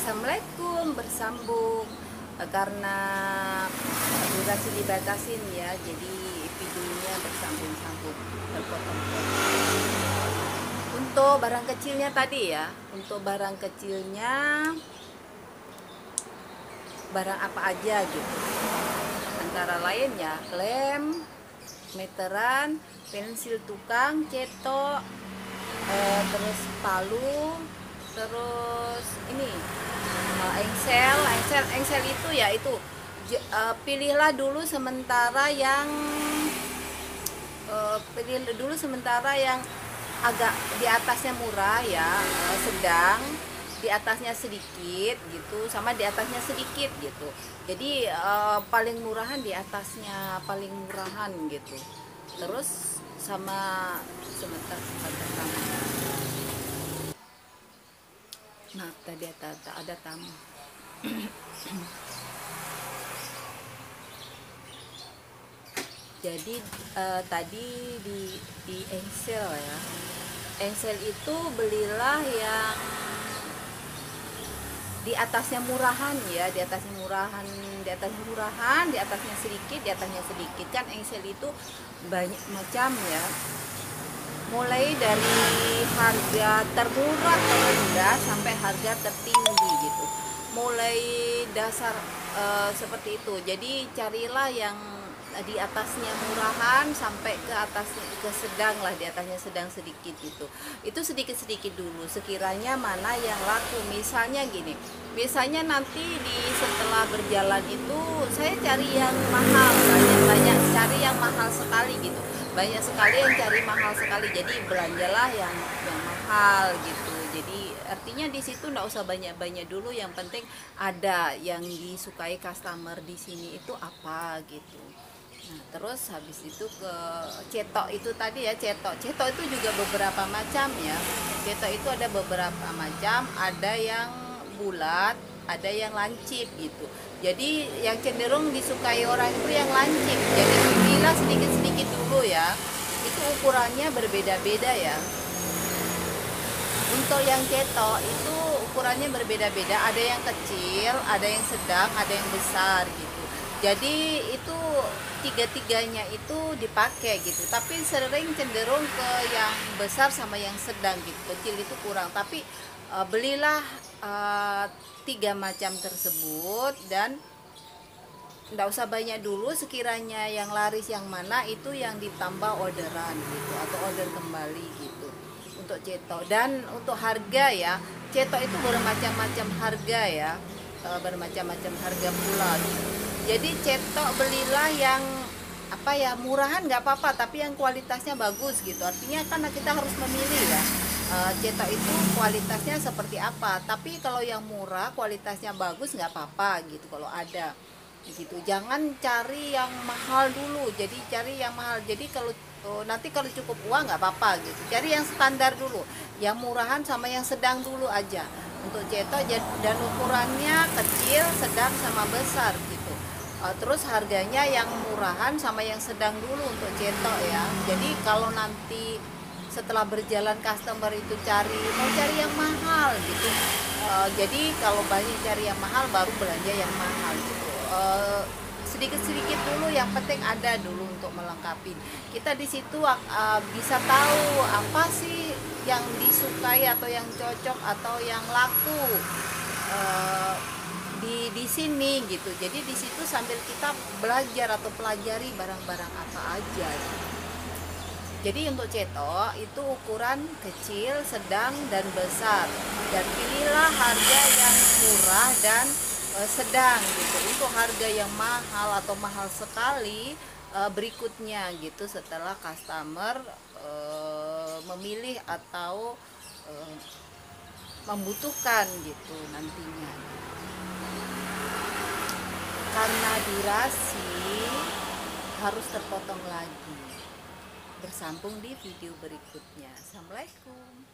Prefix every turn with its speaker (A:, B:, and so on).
A: Assalamualaikum, bersambung. Karena durasi dibatasin ya, jadi videonya bersambung-sambung, terpotong-potong. Untuk barang kecilnya tadi ya, untuk barang kecilnya barang apa aja gitu, antara lain ya lem, meteran, pensil tukang, cetok, terus palu, terus ini engsel itu ya itu pilihlah dulu sementara yang agak di atasnya murah ya, sedang di atasnya sedikit gitu, sama di atasnya sedikit gitu. Jadi paling murahan di atasnya paling murahan gitu. Terus sama sebentar maaf tadi ada tamu. Jadi tadi di engsel ya, engsel itu belilah yang di atasnya murahan ya, di atasnya murahan, di atasnya sedikit, di atasnya sedikit. Kan engsel itu banyak macam ya, mulai dari harga termurah terendah sampai harga tertinggi gitu, mulai dasar seperti itu. Jadi carilah yang di atasnya murahan sampai ke atasnya ke sedang lah, di atasnya sedang sedikit gitu. Itu sedikit-sedikit dulu, sekiranya mana yang laku. Misalnya gini, misalnya nanti setelah berjalan itu saya cari yang mahal, banyak cari yang mahal sekali gitu, banyak sekali yang cari mahal sekali, jadi belanjalah yang mahal gitu. Jadi artinya di situ nggak usah banyak-banyak dulu, yang penting ada yang disukai customer di sini itu apa gitu. Nah, terus habis itu ke cetok itu tadi ya, cetok itu juga beberapa macam ya. Cetok itu ada beberapa macam, ada yang bulat, ada yang lancip gitu. Jadi yang cenderung disukai orang itu yang lancip. Jadi pilihlah sedikit-sedikit dulu ya. Itu ukurannya berbeda-beda ya. Untuk yang cetok itu ukurannya berbeda-beda, ada yang kecil, ada yang sedang, ada yang besar gitu. Jadi itu tiga-tiganya itu dipakai gitu, tapi sering cenderung ke yang besar sama yang sedang gitu, kecil itu kurang. Tapi belilah 3 macam tersebut dan nggak usah banyak dulu, sekiranya yang laris yang mana itu yang ditambah orderan gitu, atau order kembali gitu untuk cetok. Dan untuk harga ya, cetok itu bermacam-macam harga ya, bermacam-macam harga pula gitu. Jadi cetok belilah yang apa ya, murahan nggak apa-apa, tapi yang kualitasnya bagus gitu. Artinya kan kita harus memilih ya, cetok itu kualitasnya seperti apa. Tapi kalau yang murah kualitasnya bagus nggak apa-apa gitu kalau ada gitu. Jangan cari yang mahal dulu, jadi cari yang mahal. Jadi kalau nanti kalau cukup uang nggak apa-apa gitu, cari yang standar dulu, yang murahan sama yang sedang dulu aja untuk cetok. Dan ukurannya kecil, sedang sama besar gitu. Terus harganya yang murahan sama yang sedang dulu untuk cetok ya. Jadi kalau nanti setelah berjalan customer itu mau cari yang mahal gitu, jadi kalau banyak cari yang mahal baru belanja yang mahal gitu. Sedikit-sedikit dulu, yang penting ada dulu untuk melengkapi. Kita di situ bisa tahu apa sih yang disukai atau yang cocok atau yang laku di sini gitu. Jadi di situ sambil kita belajar atau pelajari barang-barang apa aja gitu. Jadi untuk cetok itu ukuran kecil, sedang, dan besar. Dan pilihlah harga yang murah dan sedang gitu. Untuk harga yang mahal atau mahal sekali berikutnya gitu, setelah customer memilih atau membutuhkan gitu nantinya. Karena durasi harus terpotong lagi. Bersambung di video berikutnya. Assalamualaikum.